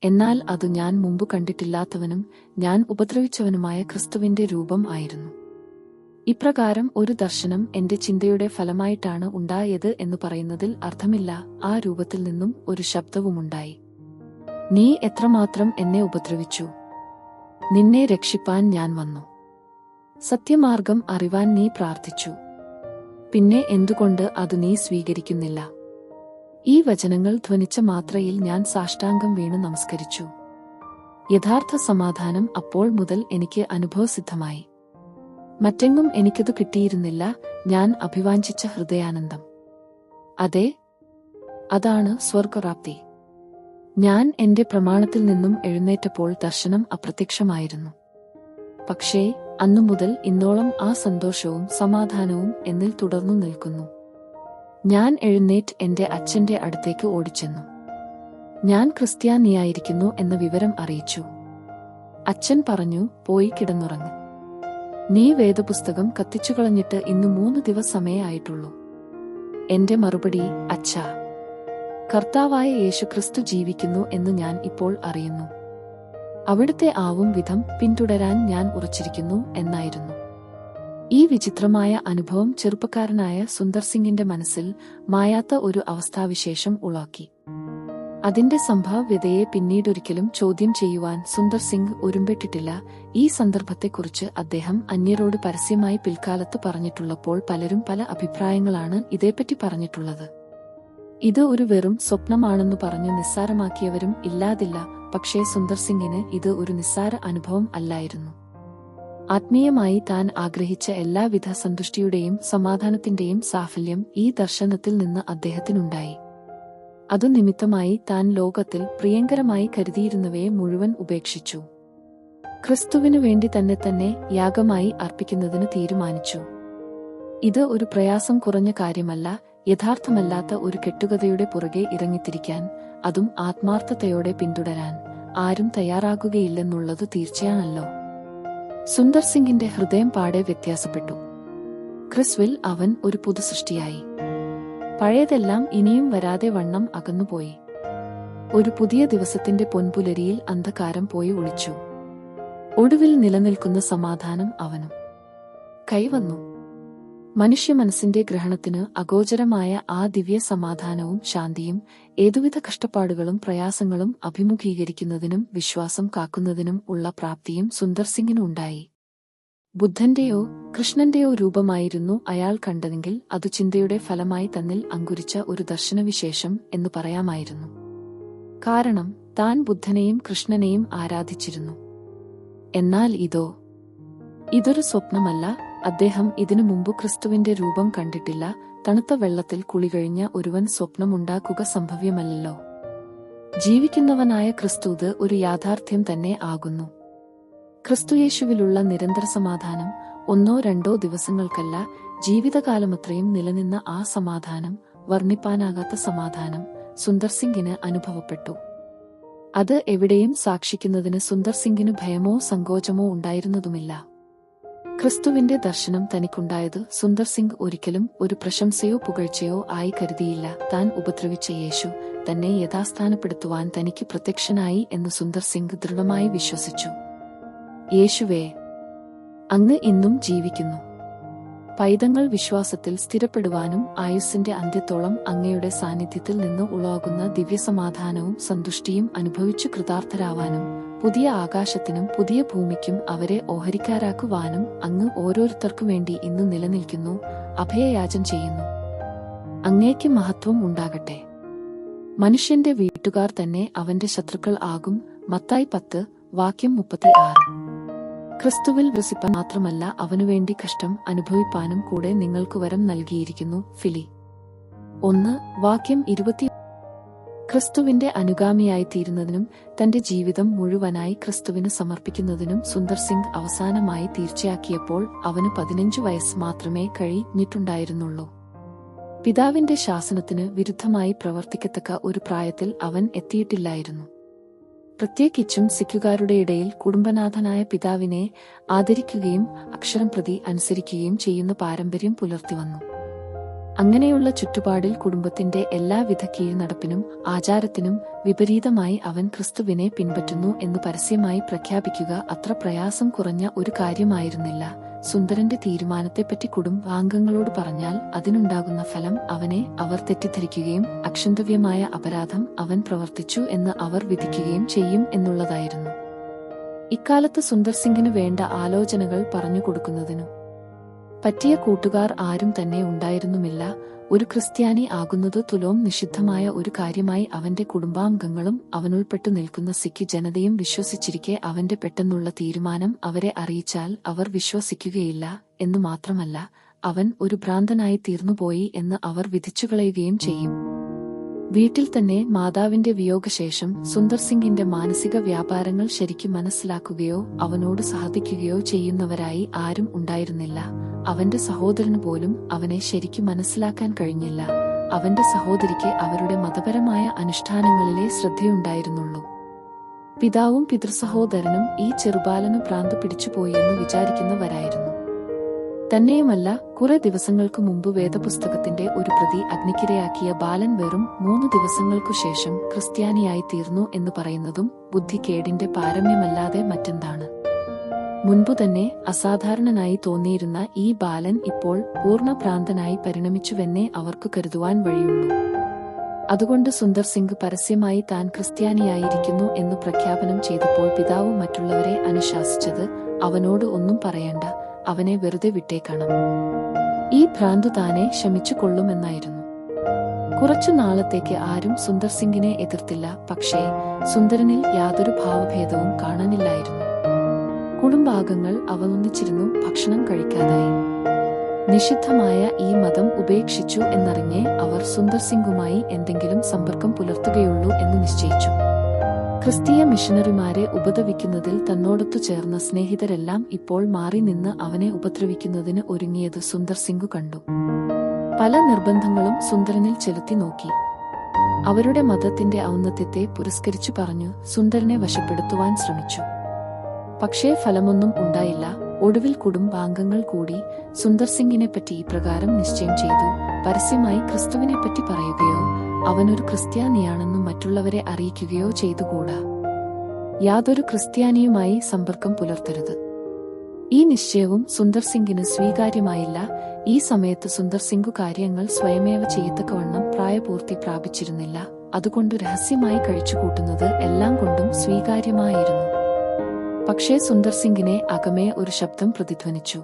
എന്നാൽ അതു ഞാൻ മുമ്പ് കണ്ടിട്ടില്ലാത്തവനും ഞാൻ ഉപദ്രവിച്ചവനുമായ ക്രിസ്തുവിന്റെ രൂപം ആയിരുന്നു. ഇപ്രകാരം ഒരു ദർശനം എന്റെ ചിന്തയുടെ ഫലമായിട്ടാണ് ഉണ്ടായത് എന്നു പറയുന്നതിൽ അർത്ഥമില്ല. ആ രൂപത്തിൽ നിന്നും ഒരു ശബ്ദവുമുണ്ടായി. നീ എത്രമാത്രം എന്നെ ഉപദ്രവിച്ചു! നിന്നെ രക്ഷിപ്പാൻ ഞാൻ വന്നു. സത്യമാർഗം അറിവാൻ നീ പ്രാർത്ഥിച്ചു. പിന്നെ എന്തുകൊണ്ട് അതു നീ സ്വീകരിക്കുന്നില്ല? ഈ വചനങ്ങൾ ധ്വനിച്ച മാത്രയിൽ ഞാൻ സാഷ്ടാംഗം വീണു നമസ്കരിച്ചു. യഥാർത്ഥ സമാധാനം അപ്പോൾ മുതൽ എനിക്ക് അനുഭവസിദ്ധമായി. മറ്റെങ്ങും എനിക്കതു കിട്ടിയിരുന്നില്ല. ഞാൻ അഭിവാഞ്ചിച്ച ഹൃദയാനന്ദം. അതെ, അതാണ് സ്വർഗപ്രാപ്തി. ഞാൻ എന്റെ പ്രമാണത്തിൽ നിന്നും എഴുന്നേറ്റപ്പോൾ ദർശനം അപ്രത്യക്ഷമായിരുന്നു. പക്ഷേ അന്നുമുതൽ ഇന്നോളം ആ സന്തോഷവും സമാധാനവും എന്നിൽ തുടർന്നു നിൽക്കുന്നു. ഞാൻ എഴുന്നേറ്റ് എന്റെ അച്ഛന്റെ അടുത്തേക്ക് ഓടിച്ചെന്നു. ഞാൻ ക്രിസ്ത്യാനിയായിരിക്കുന്നു എന്ന വിവരം അറിയിച്ചു. അച്ഛൻ പറഞ്ഞു, പോയി കിടന്നുറങ്ങ്. നീ വേദപുസ്തകം കത്തിച്ചുകളഞ്ഞിട്ട് ഇന്ന് 3 ദിവസമേ ആയിട്ടുള്ളൂ. എന്റെ മറുപടി, അച്ഛാ, കർത്താവായ യേശുക്രിസ്തു ജീവിക്കുന്നു എന്ന് ഞാൻ ഇപ്പോൾ അറിയുന്നു. അവിടുത്തെ ആവും വിധം പിന്തുടരാൻ ഞാൻ ഉറച്ചിരിക്കുന്നു എന്നായിരുന്നു. ഈ വിചിത്രമായ അനുഭവം ചെറുപ്പക്കാരനായ സുന്ദർ സിംഗിന്റെ മനസ്സിൽ മായാത്ത ഒരു അവസ്ഥാവിശേഷം ഉളവാക്കി. അതിന്റെ സംഭാവ്യതയെ പിന്നീടൊരിക്കലും ചോദ്യം ചെയ്യുവാൻ സുന്ദർ സിംഗ് ഒരുമ്പെട്ടിട്ടില്ല. ഈ സന്ദർഭത്തെക്കുറിച്ച് അദ്ദേഹം അന്യരോട് പരസ്യമായി പിൽക്കാലത്ത് പറഞ്ഞിട്ടുള്ളപ്പോൾ പലരും പല അഭിപ്രായങ്ങളാണ് ഇതേപ്പറ്റി പറഞ്ഞിട്ടുള്ളത്. ഇത് ഒരു വെറും സ്വപ്നമാണെന്നു പറഞ്ഞു നിസ്സാരമാക്കിയവരും ഇല്ലാതില്ല. പക്ഷേ സുന്ദർ സിംഗിന് ഇത് ഒരു നിസ്സാര അനുഭവം അല്ലായിരുന്നു. ആത്മീയമായി താൻ ആഗ്രഹിച്ച എല്ലാവിധ സന്തുഷ്ടിയുടെയും സമാധാനത്തിന്റെയും സാഫല്യം ഈ ദർശനത്തിൽ നിന്ന് അദ്ദേഹത്തിനുണ്ടായി. അതു നിമിത്തമായി താൻ ലോകത്തിൽ പ്രിയങ്കരമായി കരുതിയിരുന്നവയെ മുഴുവൻ ഉപേക്ഷിച്ചു. ക്രിസ്തുവിനു വേണ്ടി തന്നെ യാഗമായി അർപ്പിക്കുന്നതിന് തീരുമാനിച്ചു. ഇത് ഒരു പ്രയാസം കുറഞ്ഞ കാര്യമല്ല. യഥാർത്ഥമല്ലാത്ത ഒരു കെട്ടുകഥയുടെ പുറകെ ഇറങ്ങിത്തിരിക്കാൻ, അതും ആത്മാർത്ഥതയോടെ പിന്തുടരാൻ ആരും തയ്യാറാകുകയില്ലെന്നുള്ളത് തീർച്ചയാണല്ലോ. സുന്ദർ സിംഗിന്റെ ഹൃദയം പാടെ വ്യത്യാസപ്പെട്ടു. ക്രിസ്വിൽ അവൻ ഒരു പുതുസൃഷ്ടിയായി. പഴയതെല്ലാം ഇനിയും വരാതെ വണ്ണം അകന്നുപോയി. ഒരു പുതിയ ദിവസത്തിന്റെ പൊൻപുലരിയിൽ അന്ധകാരം പോയി ഒളിച്ചു. ഒടുവിൽ നിലനിൽക്കുന്ന സമാധാനം അവനും കൈവന്നു. മനുഷ്യ മനസ്സിന്റെ ഗ്രഹണത്തിന് അഗോചരമായ ആ ദിവ്യ സമാധാനവും ശാന്തിയും ഏതുവിധ കഷ്ടപ്പാടുകളും പ്രയാസങ്ങളും അഭിമുഖീകരിക്കുന്നതിനും വിശ്വാസം കാക്കുന്നതിനും ഉള്ള പ്രാപ്തിയും സുന്ദർ സിംഗിനുണ്ടായി. ബുദ്ധന്റെയോ കൃഷ്ണന്റെയോ രൂപമായിരുന്നു അയാൾ കണ്ടതെങ്കിൽ അതു ചിന്തയുടെ ഫലമായി തന്നിൽ അങ്കുരിച്ച ഒരു ദർശനവിശേഷം എന്നു പറയാമായിരുന്നു. കാരണം താൻ ബുദ്ധനെയും കൃഷ്ണനെയും ആരാധിച്ചിരുന്നു. എന്നാൽ ഇതൊരു സ്വപ്നമല്ല. അദ്ദേഹം ഇതിനു മുമ്പ് ക്രിസ്തുവിന്റെ രൂപം കണ്ടിട്ടില്ല. തണുത്ത വെള്ളത്തിൽ കുളികഴിഞ്ഞ ഒരുവൻ സ്വപ്നമുണ്ടാക്കുക സംഭവ്യമല്ലല്ലോ. ജീവിക്കുന്നവനായ ക്രിസ്തുത് ഒരു യാഥാർത്ഥ്യം തന്നെ ആകുന്നു. ക്രിസ്തുയേശുവിലുള്ള നിരന്തര സമാധാനം 1-2 ദിവസങ്ങൾക്കല്ല, ജീവിതകാലമത്രയും നിലനിന്ന ആ സമാധാനം, വർണ്ണിപ്പാനാകാത്ത സമാധാനം സുന്ദർ സിംഗിന് അനുഭവപ്പെട്ടു. അത് എവിടെയും സാക്ഷിക്കുന്നതിന് സുന്ദർ സിംഗിന് ഭയമോ സങ്കോചമോ ഉണ്ടായിരുന്നതുമില്ല. ക്രിസ്തുവിന്റെ ദർശനം തനിക്കുണ്ടായത് സുന്ദർ സിംഗ് ഒരിക്കലും ഒരു പ്രശംസയോ പുകഴ്ചയോ ആയി കരുതിയില്ല. താൻ ഉപദ്രവിച്ച യേശു തന്നെ യഥാസ്ഥാനപ്പെടുത്തുവാൻ തനിക്ക് പ്രത്യക്ഷനായി എന്ന് സുന്ദർ സിംഗ് ദൃഢമായി വിശ്വസിച്ചു. യേശുവേ, അങ്ങ് ഇന്നും ജീവിക്കുന്നു. പൈതങ്ങൾ വിശ്വാസത്തിൽ സ്ഥിരപ്പെടുവാനും ആയുസ്സിന്റെ അന്ത്യത്തോളം അങ്ങയുടെ സാന്നിധ്യത്തിൽ നിന്ന് ഉളവാകുന്ന ദിവ്യസമാധാനവും സന്തുഷ്ടിയും അനുഭവിച്ചു കൃതാർത്ഥരാവാനും പുതിയ ആകാശത്തിനും പുതിയ ഭൂമിക്കും അവരെ ഓഹരിക്കാരാക്കുവാനും അങ്ങ് ഓരോരുത്തർക്കു വേണ്ടി ഇന്ന് നിലനിൽക്കുന്നു. അഭയയാചന ചെയ്യുന്നു. അങ്ങേക്ക് മഹത്വം ഉണ്ടാകട്ടെ. മനുഷ്യന്റെ വീട്ടുകാർ തന്നെ അവന്റെ ശത്രുക്കൾ ആകും. മത്തായി 10:36. ക്രിസ്തുവിൽ വിശ്വസിപ്പാൻ മാത്രമല്ല, അവനുവേണ്ടി കഷ്ടം അനുഭവിപ്പാനും കൂടെ നിങ്ങൾക്ക് വരം നൽകിയിരിക്കുന്നു. ഫിലി 1:20. ക്രിസ്തുവിന്റെ അനുഗാമിയായിത്തീരുന്നതിനും തന്റെ ജീവിതം മുഴുവനായി ക്രിസ്തുവിന് സമർപ്പിക്കുന്നതിനും സുന്ദർ സിംഗ് അവസാനമായി തീർച്ചയാക്കിയപ്പോൾ അവന് 15 വയസ്സ് മാത്രമേ കഴിഞ്ഞിട്ടുണ്ടായിരുന്നുള്ളൂ. പിതാവിന്റെ ശാസനത്തിന് വിരുദ്ധമായി പ്രവർത്തിക്കത്തക്ക ഒരു പ്രായത്തിൽ അവൻ എത്തിയിട്ടില്ലായിരുന്നു. പ്രത്യേകിച്ചും സിഖുകാരുടെ ഇടയിൽ കുടുംബനാഥനായ പിതാവിനെ ആദരിക്കുകയും അക്ഷരം പ്രതി അനുസരിക്കുകയും ചെയ്യുന്ന പാരമ്പര്യം പുലർത്തിവന്നു. അങ്ങനെയുള്ള ചുറ്റുപാടിൽ കുടുംബത്തിന്റെ എല്ലാവിധ കീഴ്നടപ്പിനും ആചാരത്തിനും വിപരീതമായി അവൻ ക്രിസ്തുവിനെ പിൻപറ്റുന്നു എന്ന് പരസ്യമായി പ്രഖ്യാപിക്കുക അത്ര പ്രയാസം കുറഞ്ഞ ഒരു കാര്യമായിരുന്നില്ല. സുന്ദരന്റെ തീരുമാനത്തെപ്പറ്റി കുടുംബാംഗങ്ങളോട് പറഞ്ഞാൽ അതിനുണ്ടാകുന്ന ഫലം അവർ തെറ്റിദ്ധരിക്കുകയും അക്ഷന്തവ്യമായ അപരാധം അവൻ പ്രവർത്തിച്ചു എന്ന് അവർ വിധിക്കുകയും ചെയ്യും എന്നുള്ളതായിരുന്നു. ഇക്കാലത്ത് സുന്ദർ സിംഗിന് വേണ്ട ആലോചനകൾ പറഞ്ഞുകൊടുക്കുന്നതിനു പറ്റിയ കൂട്ടുകാർ ആരും തന്നെ ഉണ്ടായിരുന്നുമില്ല. ഒരു ക്രിസ്ത്യാനി ആകുന്നത് തുലോം നിഷിദ്ധമായ ഒരു കാര്യമായി അവന്റെ കുടുംബാംഗങ്ങളും അവനുൾപ്പെട്ടു നിൽക്കുന്ന സിഖ് ജനതയും വിശ്വസിച്ചിരിക്കെ അവന്റെ പെട്ടെന്നുള്ള തീരുമാനം അവരെ അറിയിച്ചാൽ അവർ വിശ്വസിക്കുകയില്ല എന്നു മാത്രമല്ല, അവൻ ഒരു ഭ്രാന്തനായി തീർന്നുപോയി എന്ന് അവർ വിധിച്ചുകളയുകയും ചെയ്യും. വീട്ടിൽ തന്നെ മാതാവിന്റെ വിയോഗശേഷം സുന്ദർ സിംഗിന്റെ മാനസിക വ്യാപാരങ്ങൾ ശരിക്കും മനസ്സിലാക്കുകയോ അവനോട് സഹതിക്കുകയോ ചെയ്യുന്നവരായി ആരും ഉണ്ടായിരുന്നില്ല. അവന്റെ സഹോദരന് പോലും അവനെ ശരിക്കും മനസ്സിലാക്കാൻ കഴിഞ്ഞില്ല. അവന്റെ സഹോദരിക്ക് അവരുടെ മതപരമായ അനുഷ്ഠാനങ്ങളിലെ ശ്രദ്ധയുണ്ടായിരുന്നുള്ളൂ. പിതാവും പിതൃസഹോദരനും ഈ ചെറുബാലനു ഭ്രാന്ത് പിടിച്ചുപോയെന്ന് വിചാരിക്കുന്നവരായിരുന്നു. തന്നെയുമല്ല, കുറെ ദിവസങ്ങൾക്കു മുമ്പ് വേദപുസ്തകത്തിന്റെ ഒരു പ്രതി അഗ്നിക്കിരയാക്കിയ ബാലൻ വെറും 3 ദിവസങ്ങൾക്കു ശേഷം ക്രിസ്ത്യാനിയായി തീർന്നു എന്ന് പറയുന്നതും ബുദ്ധിക്കേടിന്റെ പാരമ്യമല്ലാതെ മറ്റെന്താണ്? മുൻപു തന്നെ അസാധാരണനായി തോന്നിയിരുന്ന ഈ ബാലൻ ഇപ്പോൾ പൂർണ്ണഭ്രാന്തനായി പരിണമിച്ചുവെന്നേ അവർക്കു കരുതുവാൻ വഴിയുള്ളൂ. അതുകൊണ്ട് സുന്ദർ സിംഗ് പരസ്യമായി താൻ ക്രിസ്ത്യാനിയായിരിക്കുന്നു എന്ന് പ്രഖ്യാപനം ചെയ്തപ്പോൾ പിതാവ് മറ്റുള്ളവരെ അനുശാസിച്ചത്, അവനോട് ഒന്നും പറയണ്ട, അവനെ വെറുതെ വിട്ടേക്കണം, ഈ ഭ്രാന്തു താനെ ശമിച്ചു കൊള്ളുമെന്നായിരുന്നു. കുറച്ചു നാളത്തേക്ക് ആരും സുന്ദർ സിംഗിനെ എതിർത്തില്ല. പക്ഷേ സുന്ദരനിൽ യാതൊരു ഭാവഭേദവും കാണാനില്ലായിരുന്നു. കുടുംബാംഗങ്ങൾ അവനൊന്നിച്ചിരുന്നു ഭക്ഷണം കഴിക്കാതായി. നിഷിദ്ധമായ ഈ മതം ഉപേക്ഷിച്ചു എന്നറിഞ്ഞേ അവർ സുന്ദർ സിംഗുമായി എന്തെങ്കിലും സമ്പർക്കം പുലർത്തുകയുള്ളൂ എന്ന് നിശ്ചയിച്ചു. ക്രിസ്തീയ മിഷനറിമാരെ ഉപദ്രവിക്കുന്നതിൽ തന്നോടൊത്തു ചേർന്ന സ്നേഹിതരെല്ലാം ഇപ്പോൾ മാറി നിന്ന് അവനെ ഉപദ്രവിക്കുന്നതിന് ഒരുങ്ങിയത് സുന്ദർ സിംഗു കണ്ടു. പല നിർബന്ധങ്ങളും സുന്ദരനിൽ ചെലുത്തി നോക്കി. അവരുടെ മതത്തിന്റെ ഔന്നത്യത്തെ പുരസ്കരിച്ചു പറഞ്ഞു സുന്ദരനെ വശപ്പെടുത്തുവാൻ ശ്രമിച്ചു. പക്ഷേ ഫലമൊന്നും ഉണ്ടായില്ല. ഒടുവിൽ കുടുംബാംഗങ്ങൾ കൂടി സുന്ദർ സിംഗിനെപ്പറ്റി ഇപ്രകാരം നിശ്ചയം ചെയ്തു, പരസ്യമായി ക്രിസ്തുവിനെപ്പറ്റി പറയുകയോ അവനൊരു ക്രിസ്ത്യാനിയാണെന്നും മറ്റുള്ളവരെ അറിയിക്കുകയോ ചെയ്തുകൂടാ. യാതൊരു ക്രിസ്ത്യാനിയുമായി സമ്പർക്കം പുലർത്തരുത്. ഈ നിശ്ചയവും സുന്ദർ സിംഗിന് സ്വീകാര്യമായില്ല. ഈ സമയത്ത് സുന്ദർ സിംഗു കാര്യങ്ങൾ സ്വയമേവ ചെയ്യത്തക്കവണ്ണം പ്രായപൂർത്തി പ്രാപിച്ചിരുന്നില്ല. അതുകൊണ്ട് രഹസ്യമായി കഴിച്ചുകൂട്ടുന്നത് എല്ലാം കൊണ്ടും സ്വീകാര്യമായിരുന്നു. പക്ഷേ സുന്ദർ സിംഗിനെ അകമേ ഒരു ശബ്ദം പ്രതിധ്വനിച്ചു.